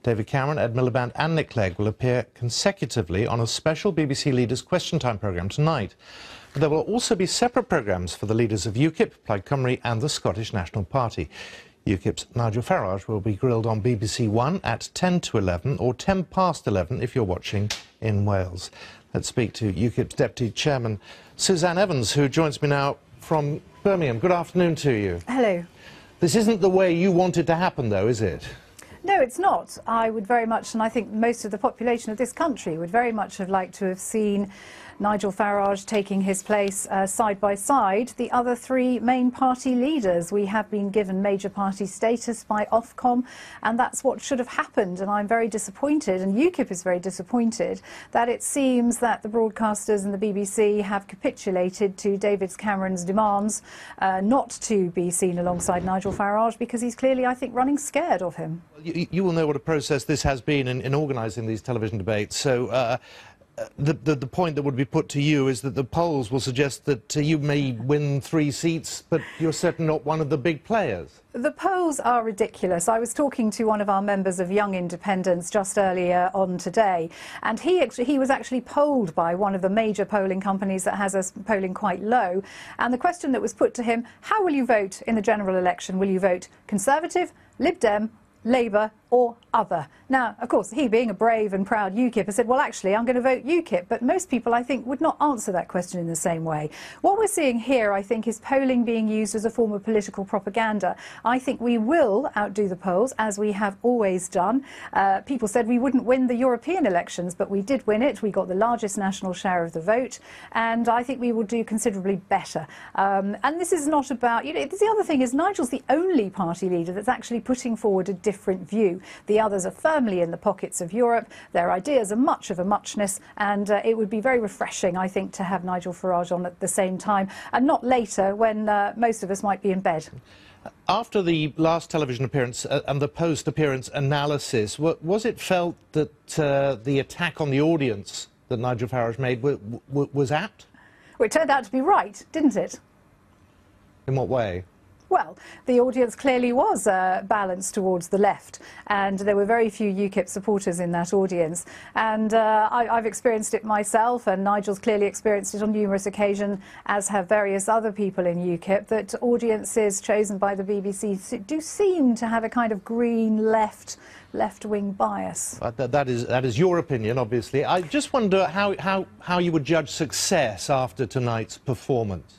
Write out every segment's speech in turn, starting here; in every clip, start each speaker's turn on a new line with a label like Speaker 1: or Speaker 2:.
Speaker 1: David Cameron, Ed Miliband and Nick Clegg will appear consecutively on a special BBC Leaders Question Time programme tonight. But there will also be separate programmes for the leaders of UKIP, Plaid Cymru and the Scottish National Party. UKIP's Nigel Farage will be grilled on BBC One at 10 to 11 or 10 past 11 if you're watching in Wales. Let's speak to UKIP's Deputy Chairman, Suzanne Evans, who joins me now from Birmingham. Good afternoon to you.
Speaker 2: Hello.
Speaker 1: This isn't the way you want it to happen, though, is it?
Speaker 2: No, it's not. I would very much, and I think most of the population of this country would very much have liked to have seen Nigel Farage taking his place side by side the other three main party leaders. We have been given major party status by Ofcom, and that's what should have happened. And I'm very disappointed, and UKIP is very disappointed, that it seems that the broadcasters and the BBC have capitulated to David Cameron's demands not to be seen alongside Nigel Farage, because he's clearly, I think, running scared of him.
Speaker 1: You will know what a process this has been in organising these television debates. So the point that would be put to you is that the polls will suggest that you may win 3 seats, but you're certainly not one of the big players.
Speaker 2: The polls are ridiculous. I was talking to one of our members of Young Independents just earlier on today, and he was actually polled by one of the major polling companies that has us polling quite low. And the question that was put to him: how will you vote in the general election? Will you vote Conservative, Lib Dem, Labour or other? Now, of course, he, being a brave and proud UKIPper, said, well, actually, I'm going to vote UKIP. But most people, I think, would not answer that question in the same way. What we're seeing here, I think, is polling being used as a form of political propaganda. I think we will outdo the polls, as we have always done. People said we wouldn't win the European elections, but we did win it. We got the largest national share of the vote, and I think we will do considerably better. And this is not about, you know, the other thing is Nigel's the only party leader that's actually putting forward a different view. The others are firmly in the pockets of Europe. Their ideas are much of a muchness, and it would be very refreshing, I think, to have Nigel Farage on at the same time, and not later when most of us might be in bed.
Speaker 1: After the last television appearance and the post-appearance analysis, was it felt that the attack on the audience that Nigel Farage made was apt?
Speaker 2: Well, it turned out to be right, didn't it?
Speaker 1: In what way?
Speaker 2: Well, the audience clearly was balanced towards the left, and there were very few UKIP supporters in that audience. And I've experienced it myself, and Nigel's clearly experienced it on numerous occasions, as have various other people in UKIP, that audiences chosen by the BBC do seem to have a kind of green left-wing bias.
Speaker 1: That is your opinion, obviously. I just wonder how you would judge success after tonight's performance.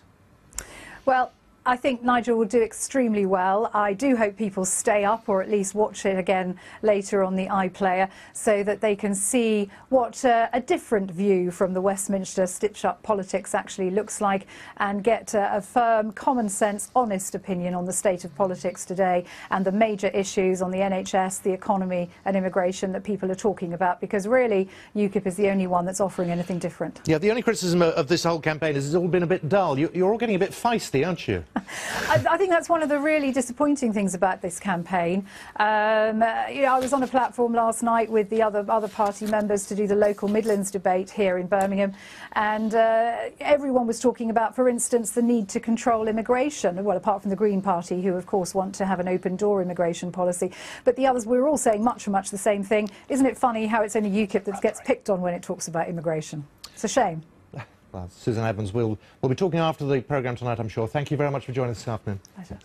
Speaker 2: Well, I think Nigel will do extremely well. I do hope people stay up, or at least watch it again later on the iPlayer, so that they can see what a different view from the Westminster stitch-up politics actually looks like, and get a firm, common-sense, honest opinion on the state of politics today and the major issues on the NHS, the economy and immigration that people are talking about, because really UKIP is the only one that's offering anything different.
Speaker 1: Yeah, the only criticism of this whole campaign is it's all been a bit dull. You're all getting a bit feisty, aren't you?
Speaker 2: I think that's one of the really disappointing things about this campaign. You know, I was on a platform last night with the other party members to do the local Midlands debate here in Birmingham, and everyone was talking about, for instance, the need to control immigration. Well, apart from the Green Party, who of course want to have an open-door immigration policy, but the others were all saying much the same thing. Isn't it funny how it's only UKIP that gets picked on when it talks about immigration? It's a shame.
Speaker 1: Well, Suzanne Evans, we'll be talking after the programme tonight, I'm sure. Thank you very much for joining us this afternoon.
Speaker 2: Pleasure.